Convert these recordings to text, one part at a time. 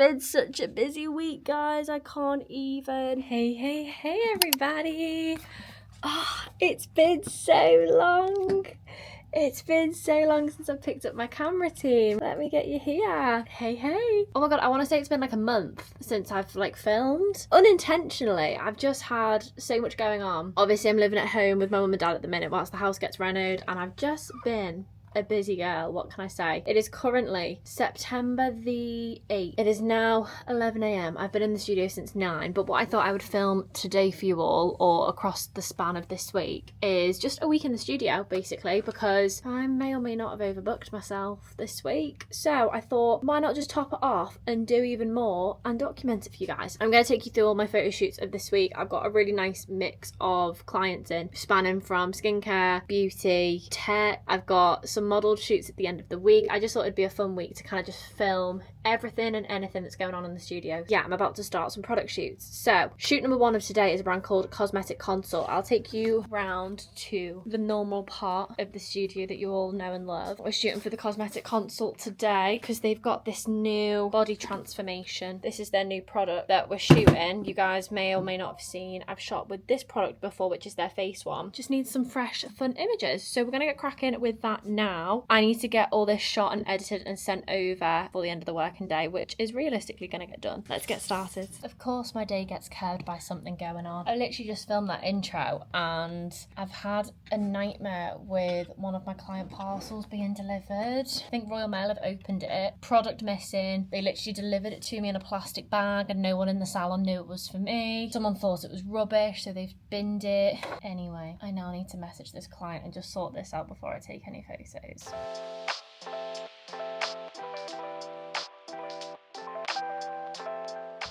been such a busy week, guys. I can't even. Hey, everybody. Oh, it's been so long. It's been so long since I picked up my camera team. Let me get you here. Hey. Oh my god, I want to say it's been like a month since I've filmed. Unintentionally, I've just had so much going on. Obviously, I'm living at home with my mum and dad at the minute whilst the house gets renoed, and I've just been a busy girl. What can I say? It is currently September the 8th. It is now 11 a.m. I've been in the studio since 9, but what I thought I would film today for you all, or across the span of this week, is just a week in the studio, basically, because I may or may not have overbooked myself this week. So I thought, why not just top it off and do even more and document it for you guys? I'm going to take you through all my photo shoots of this week. I've got a really nice mix of clients in, spanning from skincare, beauty, tech. I've got some model shoots at the end of the week. I just thought it'd be a fun week to kind of just film everything and anything that's going on in the studio. Yeah, I'm about to start some product shoots. So shoot number 1 of today is a brand called Cosmetic Consult. I'll take you round to the normal part of the studio that you all know and love. We're shooting for the Cosmetic Consult today because they've got this new body transformation. This is their new product that we're shooting. You guys may or may not have seen, I've shot with this product before, which is their face one. Just needs some fresh, fun images. So we're gonna get cracking with that now. I need to get all this shot and edited and sent over for the end of the working day, which is realistically going to get done. Let's get started. Of course, my day gets curved by something going on. I literally just filmed that intro and I've had a nightmare with one of my client parcels being delivered. I think Royal Mail have opened it. Product missing. They literally delivered it to me in a plastic bag and no one in the salon knew it was for me. Someone thought it was rubbish, so they've binned it. Anyway, I now need to message this client and just sort this out before I take any photos.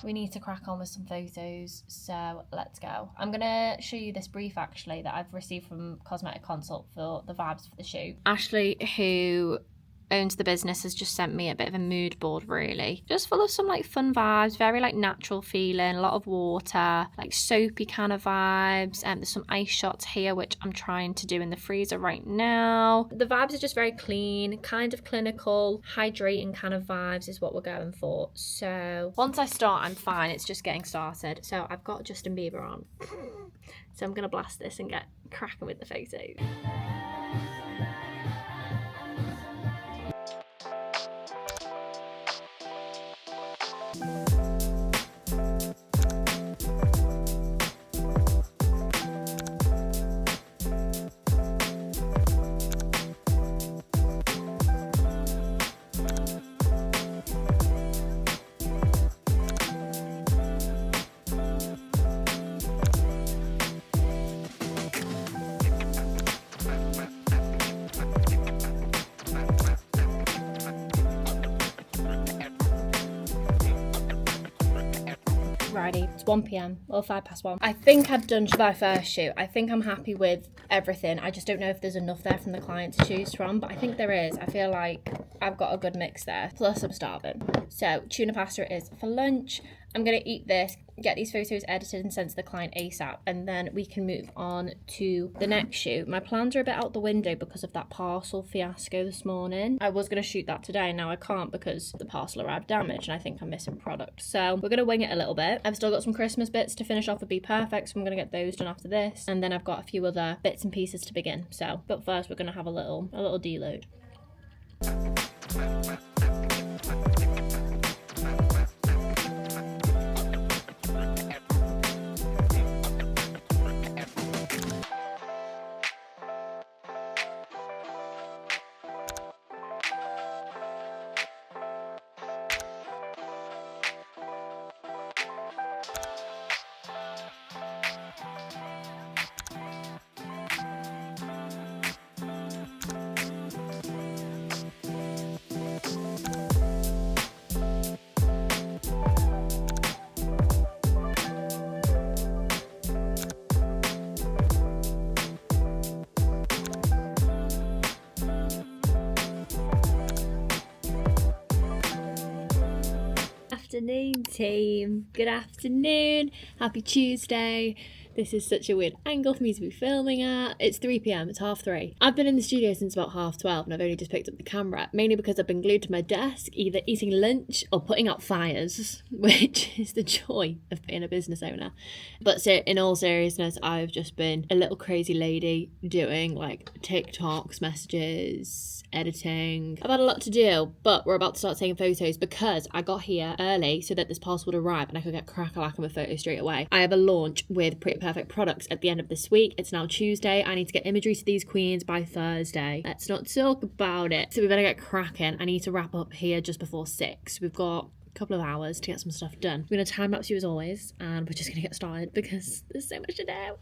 We need to crack on with some photos, so let's go. I'm gonna show you this brief actually that I've received from Cosmetic Consult for the vibes for the shoot. Ashley, who owns the business, has just sent me a bit of a mood board, really, just full of some fun vibes, very natural feeling, a lot of water, soapy kind of vibes, and there's some ice shots here which I'm trying to do in the freezer right now. The vibes are just very clean, kind of clinical, hydrating kind of vibes is what we're going for. So once I start, I'm fine. It's just getting started. So I've got Justin Bieber on, so I'm gonna blast this and get cracking with the photos. Friday. It's 1 p.m. or 1:05. I think I've done my first shoot. I think I'm happy with everything. I just don't know if there's enough there from the client to choose from, but I think there is. I feel like I've got a good mix there. Plus I'm starving. So tuna pasta it is for lunch. I'm going to eat this, get these photos edited and sent to the client ASAP, and then we can move on to the next shoot. My plans are a bit out the window because of that parcel fiasco this morning. I was going to shoot that today, now I can't because the parcel arrived damaged and I think I'm missing product. So we're going to wing it a little bit. I've still got some Christmas bits to finish off with Be Perfect, so I'm going to get those done after this. And then I've got a few other bits and pieces to begin. So, but first we're going to have a little deload. Afternoon team, good afternoon, happy Tuesday. This is such a weird angle for me to be filming at. It's 3 p.m, it's 3:30. I've been in the studio since about 12:30 and I've only just picked up the camera, mainly because I've been glued to my desk, either eating lunch or putting out fires, which is the joy of being a business owner. But so, in all seriousness, I've just been a little crazy lady doing like TikToks, messages, editing. I've had a lot to do, but we're about to start taking photos because I got here early so that this parcel would arrive and I could get crack-a-lacking with photos straight away. I have a launch with Pretty Perfect products at the end of this week. It's now Tuesday. I need to get imagery to these queens by Thursday. Let's not talk about it. So we better get cracking. I need to wrap up here just before 6. We've got a couple of hours to get some stuff done. We're going to time lapse you as always, and we're just going to get started because there's so much to do.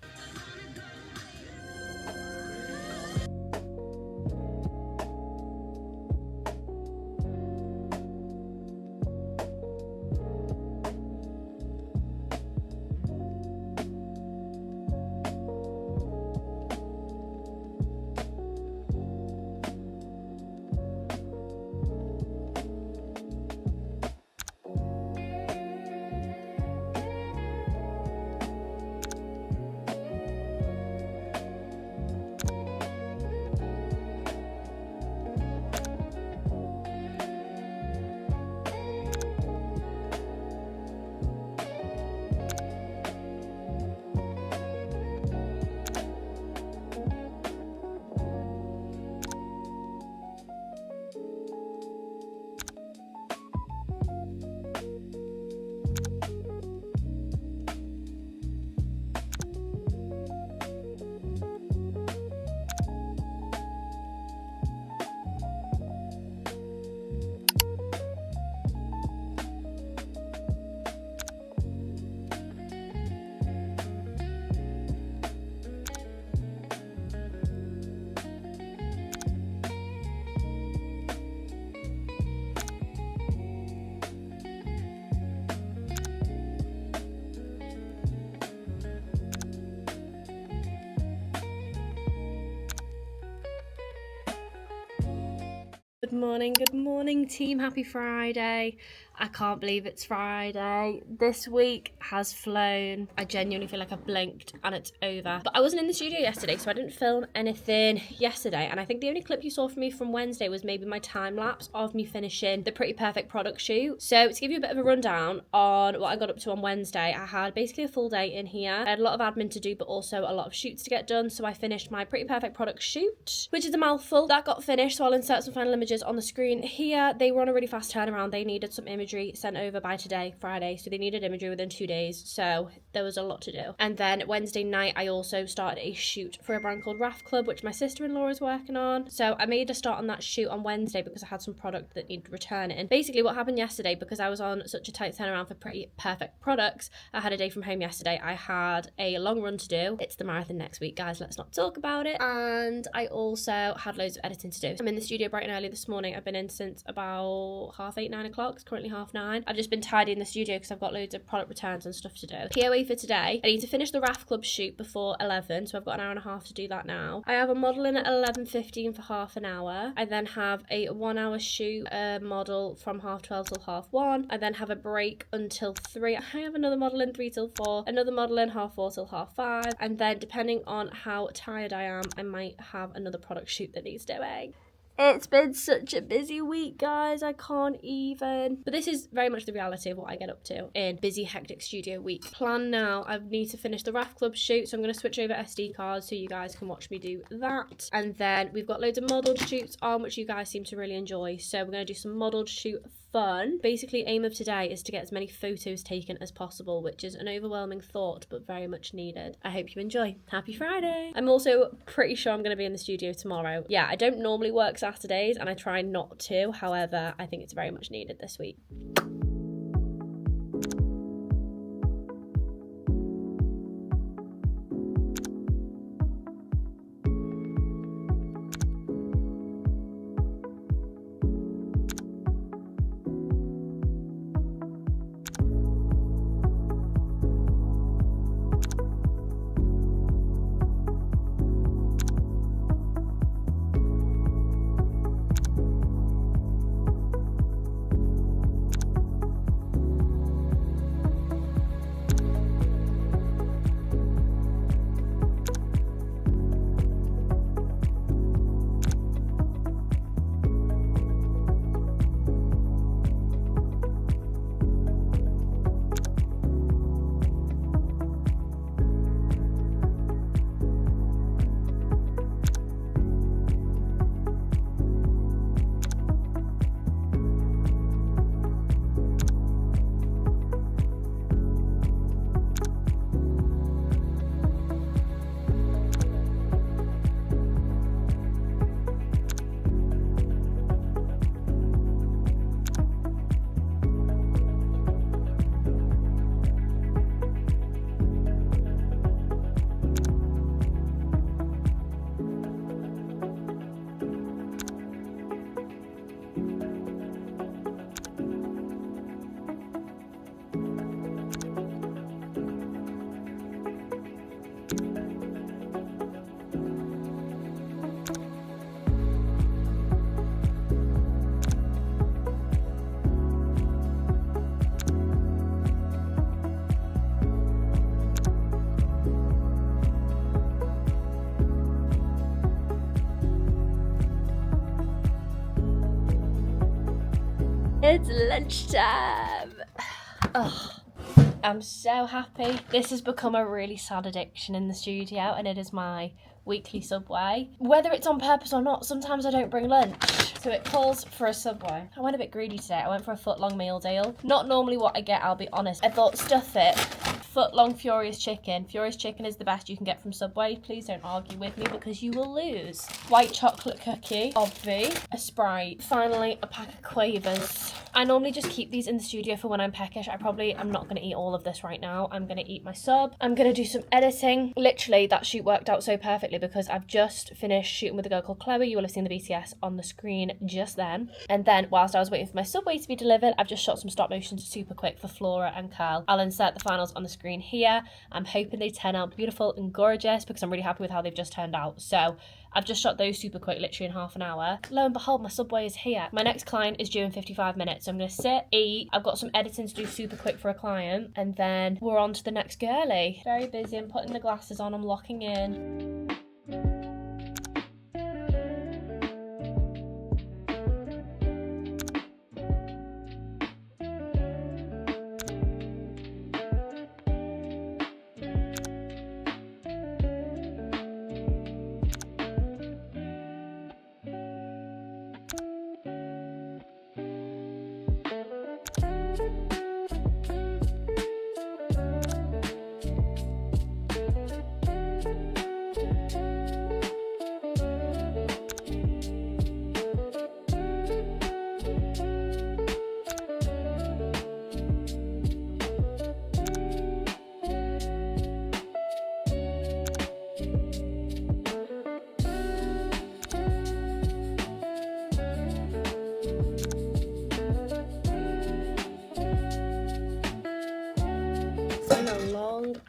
Good morning team, happy Friday. I can't believe it's Friday. This week has flown. I genuinely feel like I've blinked and it's over. But I wasn't in the studio yesterday, so I didn't film anything yesterday. And I think the only clip you saw from me from Wednesday was maybe my time lapse of me finishing the Pretty Perfect product shoot. So to give you a bit of a rundown on what I got up to on Wednesday, I had basically a full day in here. I had a lot of admin to do, but also a lot of shoots to get done. So I finished my Pretty Perfect product shoot, which is a mouthful. That got finished, so I'll insert some final images on the screen here. They were on a really fast turnaround. They needed some imagery sent over by today, Friday, so they needed imagery within 2 days, so there was a lot to do. And then Wednesday night I also started a shoot for a brand called Raft Club, which my sister-in-law is working on. So I made a start on that shoot on Wednesday because I had some product that needed returning. Basically what happened yesterday, because I was on such a tight turnaround for Pretty Perfect products, I had a day from home yesterday. I had a long run to do. It's the marathon next week, guys, let's not talk about it. And I also had loads of editing to do. I'm in the studio bright and early this morning. I've been in since about 8:30, 9 o'clock. It's currently 9:30. I've just been tidying the studio because I've got loads of product returns and stuff to do. POA for today, I need to finish the Raft Club shoot before 11, so I've got an hour and a half to do that now. I have a model in at 11:15 for half an hour. I then have a 1 hour shoot model from 12:30 till 1:30. I then have a break until 3. I have another model in 3 till 4, another model in 4:30 till 5:30, and then depending on how tired I am, I might have another product shoot that needs doing. It's been such a busy week, guys, I can't even. But this is very much the reality of what I get up to in busy, hectic studio week. Plan now, I need to finish the Raft Club shoot, so I'm going to switch over SD cards so you guys can watch me do that. And then we've got loads of modelled shoots on, which you guys seem to really enjoy. So we're going to do some modelled shoot fun. Basically, aim of today is to get as many photos taken as possible, which is an overwhelming thought, but very much needed. I hope you enjoy. Happy Friday. I'm also pretty sure I'm going to be in the studio tomorrow. Yeah, I don't normally work Saturdays and I try not to. However, I think it's very much needed this week. lunchtime. Oh, I'm so happy. This has become a really sad addiction in the studio, and it is my weekly Subway. Whether it's on purpose or not, sometimes I don't bring lunch, so it calls for a Subway. I went a bit greedy today. I went for a foot-long meal deal. Not normally what I get, I'll be honest. I thought, stuff it. Foot-long Furious Chicken. Furious Chicken is the best you can get from Subway. Please don't argue with me because you will lose. White chocolate cookie, obvi, a Sprite, finally a pack of Quavers. I normally just keep these in the studio for when I'm peckish. I'm not going to eat all of this right now. I'm going to eat my sub. I'm going to do some editing. Literally, that shoot worked out so perfectly because I've just finished shooting with a girl called Chloe. You will have seen the BTS on the screen just then. And then whilst I was waiting for my Subway to be delivered, I've just shot some stop motions super quick for Flora and Carl. I'll insert the finals on the screen here. I'm hoping they turn out beautiful and gorgeous because I'm really happy with how they've just turned out. So I've just shot those super quick, literally in half an hour. Lo and behold, my Subway is here. My next client is due in 55 minutes. So I'm going to sit, eat. I've got some editing to do super quick for a client. And then we're on to the next girly. Very busy. I'm putting the glasses on. I'm locking in.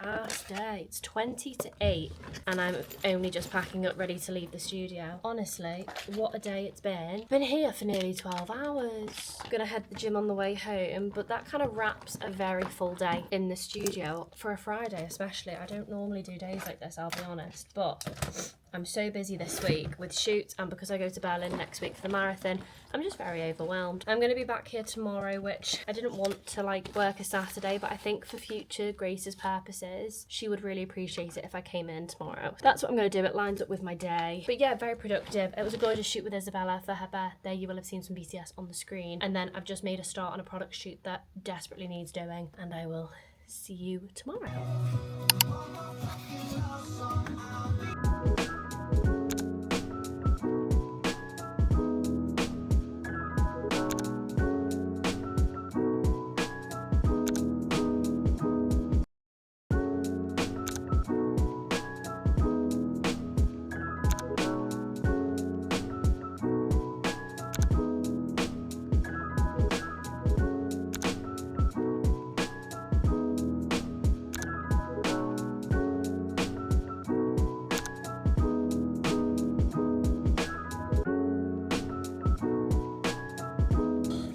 Ass day. It's 20 to 8 and I'm only just packing up ready to leave the studio. Honestly, what a day it's been. Been here for nearly 12 hours. Gonna head to the gym on the way home, but that kind of wraps a very full day in the studio for a Friday especially. I don't normally do days like this, I'll be honest, but I'm so busy this week with shoots, and because I go to Berlin next week for the marathon, I'm just very overwhelmed. I'm going to be back here tomorrow, which I didn't want to work a Saturday, but I think for future Grace's purposes, she would really appreciate it if I came in tomorrow. That's what I'm going to do. It lines up with my day. But yeah, very productive. It was a gorgeous shoot with Isabella for her birthday. You will have seen some BTS on the screen. And then I've just made a start on a product shoot that desperately needs doing, and I will see you tomorrow.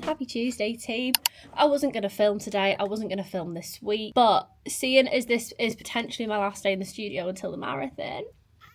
Happy Tuesday, team. I wasn't going to film today. I wasn't going to film this week. But seeing as this is potentially my last day in the studio until the marathon,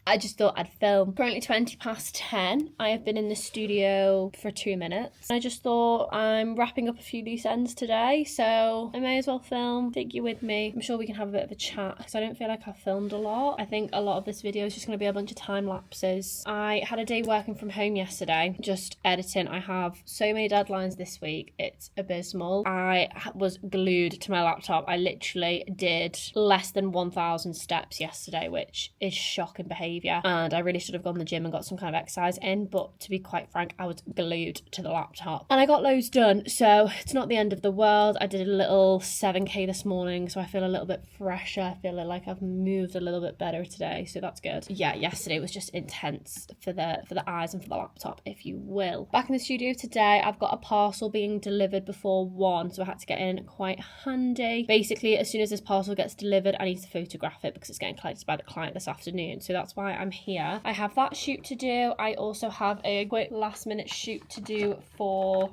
I just thought I'd film. Currently 20 past 10. I have been in the studio for 2 minutes. I just thought I'm wrapping up a few loose ends today, so I may as well film. Take you with me. I'm sure we can have a bit of a chat because I don't feel like I've filmed a lot. I think a lot of this video is just going to be a bunch of time lapses. I had a day working from home yesterday, just editing. I have so many deadlines this week. It's abysmal. I was glued to my laptop. I literally did less than 1,000 steps yesterday, which is shocking behaviour. And I really should have gone to the gym and got some kind of exercise in, but to be quite frank, I was glued to the laptop and I got loads done, so it's not the end of the world. I did a little 7k this morning, so I feel a little bit fresher. I feel like I've moved a little bit better today, so that's good. Yeah, yesterday was just intense for the eyes and for the laptop, if you will. Back in the studio today, I've got a parcel being delivered before 1, so I had to get in quite handy. Basically, as soon as this parcel gets delivered, I need to photograph it because it's getting collected by the client this afternoon, so that's why I'm here. I have that shoot to do. I also have a quick last minute shoot to do for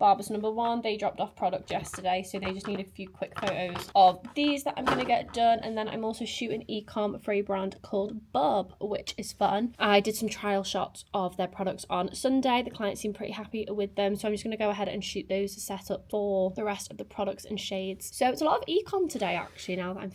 Barbers number 1, they dropped off product yesterday, so they just need a few quick photos of these that I'm going to get done. And then I'm also shooting e-com for a brand called Bub, which is fun. I did some trial shots of their products on Sunday. The client seemed pretty happy with them, so I'm just going to go ahead and shoot those to set up for the rest of the products and shades. So it's a lot of e-com today, actually, now that I'm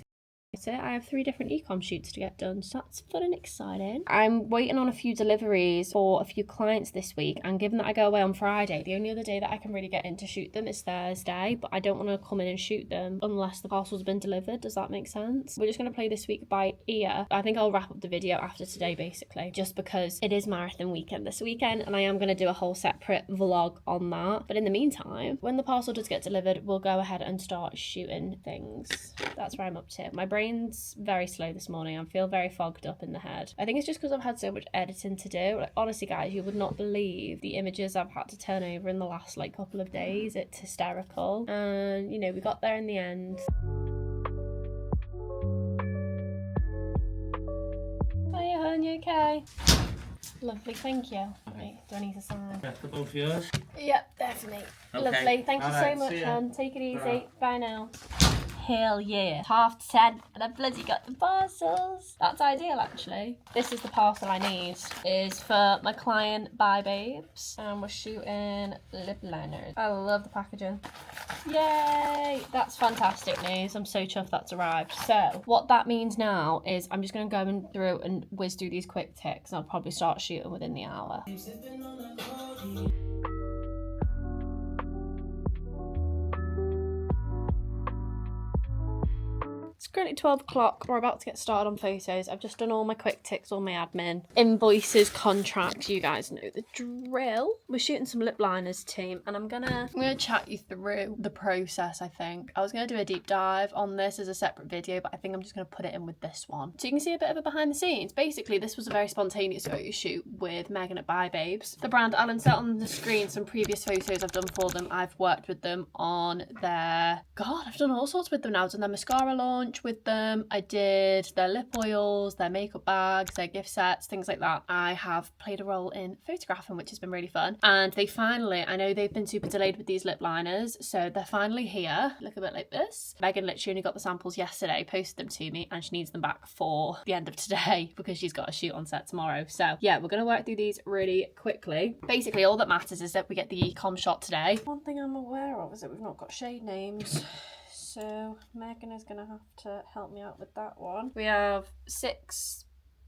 I have 3 different e-com shoots to get done, so that's fun and exciting. I'm waiting on a few deliveries for a few clients this week, and given that I go away on Friday, the only other day that I can really get in to shoot them is Thursday, but I don't want to come in and shoot them unless the parcel's been delivered. Does that make sense? We're just going to play this week by ear. I think I'll wrap up the video after today, basically, just because it is marathon weekend this weekend, and I am going to do a whole separate vlog on that. But in the meantime, when the parcel does get delivered, we'll go ahead and start shooting things. That's where I'm up to. My brain's very slow this morning. I feel very fogged up in the head. I think it's just because I've had so much editing to do. Like, honestly, guys, you would not believe the images I've had to turn over in the last couple of days. It's hysterical. And you know, we got there in the end. Hiya, hon, you okay? Lovely, thank you. Right, do I need to sign? That's the both yours? Yep, definitely. Okay. Lovely, thank you so much, hon. Take it easy. Bye now. Hell yeah. 10:30 and I bloody got the parcels. That's ideal, actually. This is the parcel I need. Is for my client Bye Babes, and we're shooting lip liners. I love the packaging. Yay! That's fantastic news. I'm so chuffed that's arrived. So what that means now is I'm just going to go through and whiz through these quick ticks, and I'll probably start shooting within the hour. It's currently 12 o'clock. We're about to get started on photos. I've just done all my quick ticks, all my admin, invoices, contracts. You guys know the drill. We're shooting some lip liners, team, and I'm gonna chat you through the process. I think I was gonna do a deep dive on this as a separate video, but I think I'm just gonna put it in with this one, so you can see a bit of a behind the scenes. Basically, this was a very spontaneous photo shoot with Megan at Bye Babes. The brand, Alan set on the screen some previous photos I've done for them. I've worked with them on their I've done all sorts with them now. I've done their mascara launch with them. I did their lip oils, their makeup bags, their gift sets, things like that. I have played a role in photographing, which has been really fun. And they finally, I know they've been super delayed with these lip liners, so they're finally here. Look a bit like this. Megan literally only got the samples yesterday, posted them to me, and she needs them back for the end of today because she's got a shoot on set tomorrow. So yeah, we're gonna work through these really quickly. Basically, all that matters is that we get the e-com shot today. One thing I'm aware of is that we've not got shade names, so Megan is going to have to help me out with that one. We have 6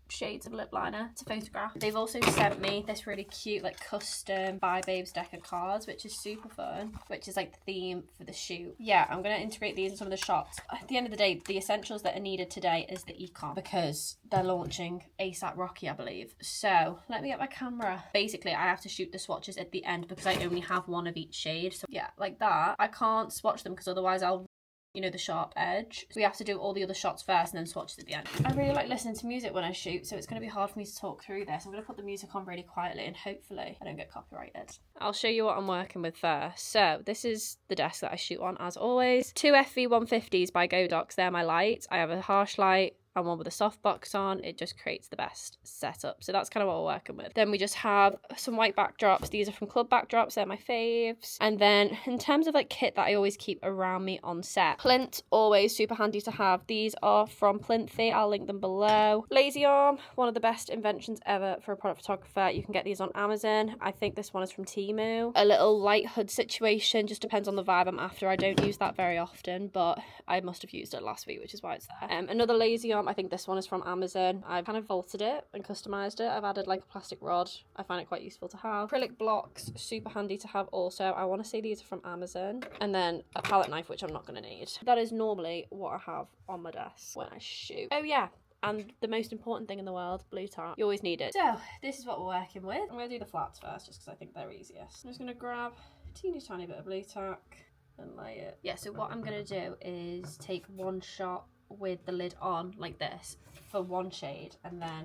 shades of lip liner to photograph. They've also sent me this really cute custom Bye Babes deck of cards, which is super fun, which is the theme for the shoot. Yeah, I'm going to integrate these in some of the shots. At the end of the day, the essentials that are needed today is the e-com, because they're launching ASAP Rocky, I believe. So let me get my camera. Basically, I have to shoot the swatches at the end because I only have one of each shade. So yeah, like that. I can't swatch them because otherwise I'll the sharp edge. So we have to do all the other shots first and then swatches at the end. I really like listening to music when I shoot, so it's going to be hard for me to talk through this. I'm going to put the music on really quietly and hopefully I don't get copyrighted. I'll show you what I'm working with first. So this is the desk that I shoot on, as always. 2 FV150s by Godox. They're my lights. I have a harsh light and one with a softbox on. It just creates the best setup. So that's kind of what we're working with. Then we just have some white backdrops. These are from Club Backdrops. They're my faves. And then in terms of kit that I always keep around me on set, Plint, always super handy to have. These are from Plinthy. I'll link them below. Lazy arm, one of the best inventions ever for a product photographer. You can get these on Amazon. I think this one is from Temu. A little light hood situation, just depends on the vibe I'm after. I don't use that very often, but I must have used it last week, which is why it's there. Another lazy arm, I think this one is from Amazon. I've kind of vaulted it and customized it. I've added a plastic rod. I find it quite useful to have. Acrylic blocks, super handy to have also. I want to say these are from Amazon. And then a palette knife, which I'm not going to need. That is normally what I have on my desk when I shoot. Oh yeah, and the most important thing in the world, blue tack. You always need it. So this is what we're working with. I'm going to do the flats first just because I think they're easiest. I'm just going to grab a teeny tiny bit of blue tack and lay it. Yeah, so what I'm going to do is take one shot with the lid on like this for one shade, and then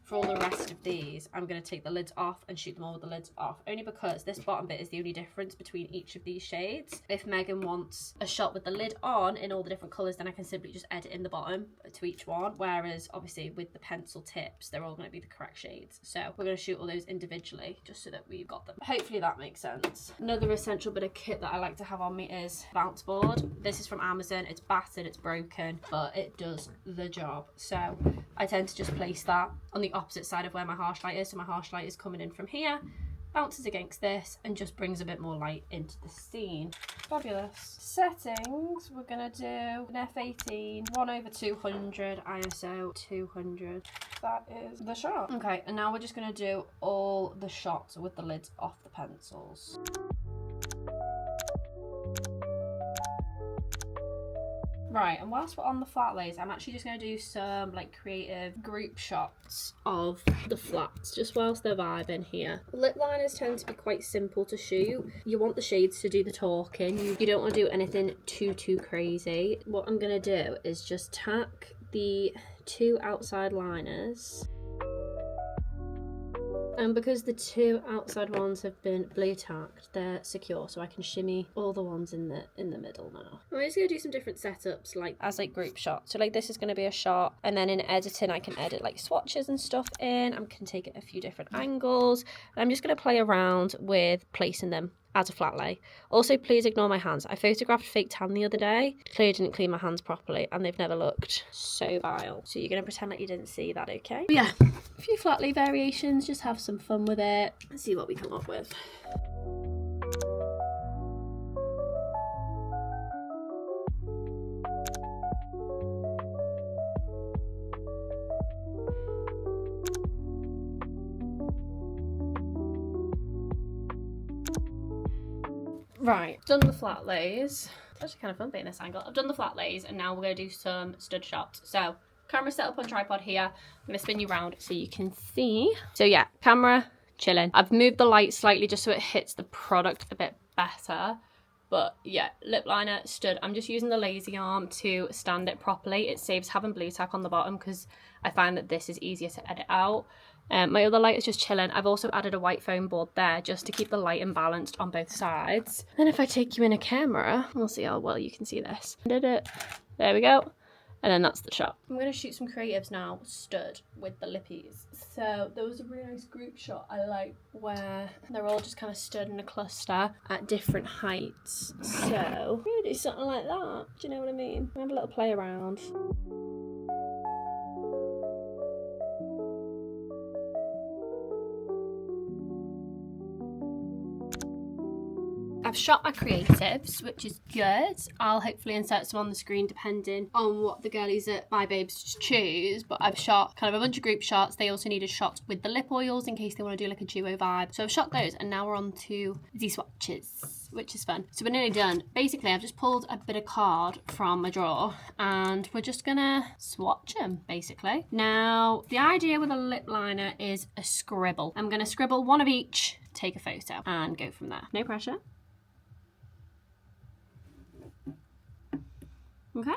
for all the rest of these, I'm going to take the lids off and shoot them all with the lids off, only because this bottom bit is the only difference between each of these shades. If Megan wants a shot with the lid on in all the different colours, then I can simply just edit in the bottom to each one, whereas obviously with the pencil tips, they're all going to be the correct shades. So we're going to shoot all those individually just so that we've got them. Hopefully that makes sense. Another essential bit of kit that I like to have on me is bounce board. This is from Amazon. It's battered, it's broken, but it does the job. So I tend to just place that on the opposite side of where my harsh light is. So my harsh light is coming in from here, bounces against this, and just brings a bit more light into the scene. Fabulous. Settings, we're gonna do an f18, 1/200, ISO 200. That is the shot. Okay, and now we're just gonna do all the shots with the lids off the pencils. Right, and whilst we're on the flat lays, I'm actually just going to do some like creative group shots of the flats just whilst they're vibing here. Lip liners tend to be quite simple to shoot. You want the shades to do the talking. You don't want to do anything too crazy. What I'm going to do is just tack the 2 outside liners. And because the 2 outside ones have been blue tacked, they're secure, so I can shimmy all the ones in the middle now. I'm just gonna do some different setups, like as like group shots. So like this is gonna be a shot, and then in editing I can edit like swatches and stuff in. I can take it a few different angles, and I'm just gonna play around with placing them as a flat lay. Also, please ignore my hands. I photographed fake tan the other day. Clearly didn't clean my hands properly, and they've never looked so vile. So you're gonna pretend like you didn't see that, okay? But yeah, a few flat lay variations, just have some fun with it. Let's see what we come up with. Right, done the flat lays. It's actually kind of fun being this angle. I've done the flat lays, and now we're going to do some stud shots. So, camera set up on tripod here. I'm going to spin you around so you can see. So yeah, camera chilling. I've moved the light slightly just so it hits the product a bit better. But yeah, lip liner, stud. I'm just using the lazy arm to stand it properly. It saves having blue tack on the bottom because I find that this is easier to edit out. My other light is just chilling. I've also added a white foam board there just to keep the lighting balanced on both sides. Then if I take you in a camera, we'll see how well you can see this. Did it? There we go. And then that's the shot. I'm going to shoot some creatives now, stud, with the lippies. So there was a really nice group shot I like where they're all just kind of stood in a cluster at different heights. So we're going to do something like that. Do you know what I mean? Have a little play around. I've shot my creatives, which is good. I'll hopefully insert some on the screen depending on what the girlies at Bye Babes choose. But I've shot kind of a bunch of group shots. They also needed shots with the lip oils in case they want to do like a duo vibe. So I've shot those, and now we're on to the swatches, which is fun. So we're nearly done. Basically, I've just pulled a bit of card from my drawer, and we're just gonna swatch them, basically. Now, the idea with a lip liner is a scribble. I'm gonna scribble one of each, take a photo, and go from there. No pressure. Okay.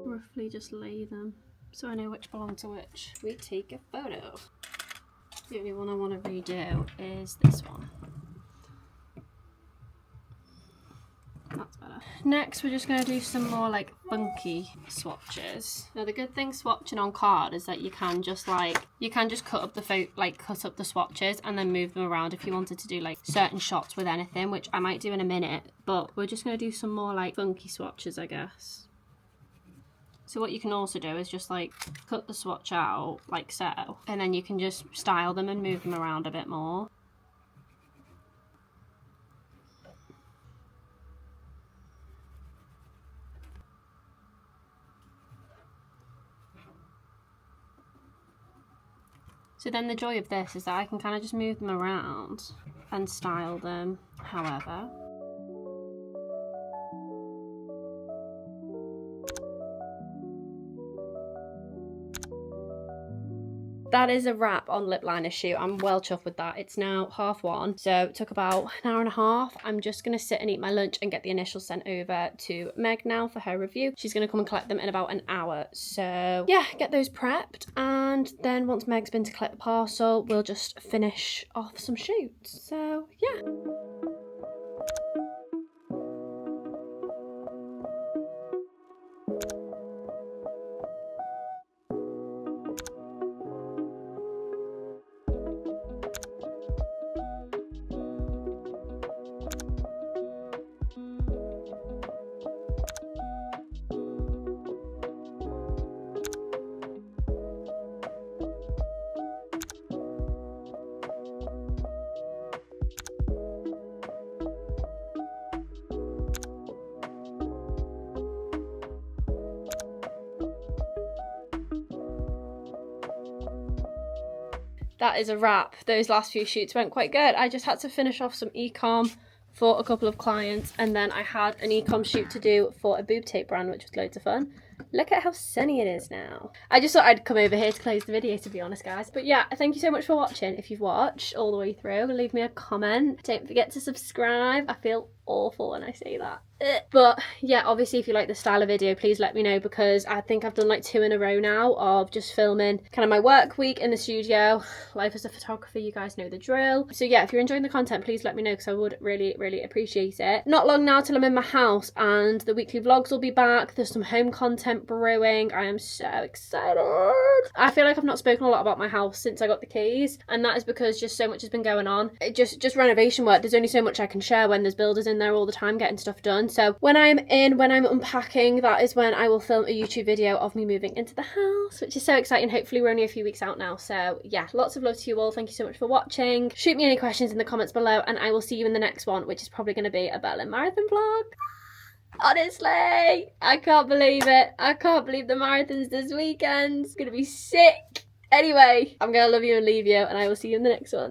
Roughly just lay them so I know which belong to which. We take a photo. The only one I want to redo is this one. That's better. Next, we're just going to do some more like funky swatches. Now, the good thing swatching on card is that you can just cut up the swatches and then move them around if you wanted to do like certain shots with anything, which I might do in a minute. But we're just going to do some more like funky swatches, I guess. So what you can also do is just like cut the swatch out like so, and then you can just style them and move them around a bit more. So then the joy of this is that I can kind of just move them around and style them however. that is a wrap on lip liner shoot. I'm well chuffed with that. It's now 1:30, so it took about an hour and a half. I'm just gonna sit and eat my lunch and get the initials sent over to Meg now for her review. She's gonna come and collect them in about an hour. So yeah, get those prepped, and then once Meg's been to collect the parcel, we'll just finish off some shoots. So yeah. That is a wrap. Those last few shoots went quite good. I just had to finish off some e-com for a couple of clients, and then I had an e-com shoot to do for a boob tape brand, which was loads of fun. Look at how sunny it is now. I just thought I'd come over here to close the video, to be honest, guys. But yeah, thank you so much for watching. If you've watched all the way through, leave me a comment. Don't forget to subscribe. I feel awful when I say that. But yeah, obviously if you like this style of video, please let me know, because I think I've done like 2 in a row now of just filming kind of my work week in the studio. Life as a photographer, you guys know the drill. So yeah, if you're enjoying the content, please let me know, because I would really appreciate it. Not long now till I'm in my house and the weekly vlogs will be back. There's some home content brewing. I am so excited. I feel like I've not spoken a lot about my house since I got the keys, and that is because just so much has been going on. Just renovation work. There's only so much I can share when there's builders in there all the time getting stuff done. So when I'm unpacking, that is when I will film a YouTube video of me moving into the house, which is so exciting. Hopefully we're only a few weeks out now. So yeah, lots of love to you all. Thank you so much for watching. Shoot me any questions in the comments below, and I will see you in the next one, which is probably going to be a Berlin Marathon vlog. Honestly, I can't believe it. I can't believe the marathon's this weekend. It's going to be sick. Anyway, I'm going to love you and leave you, and I will see you in the next one.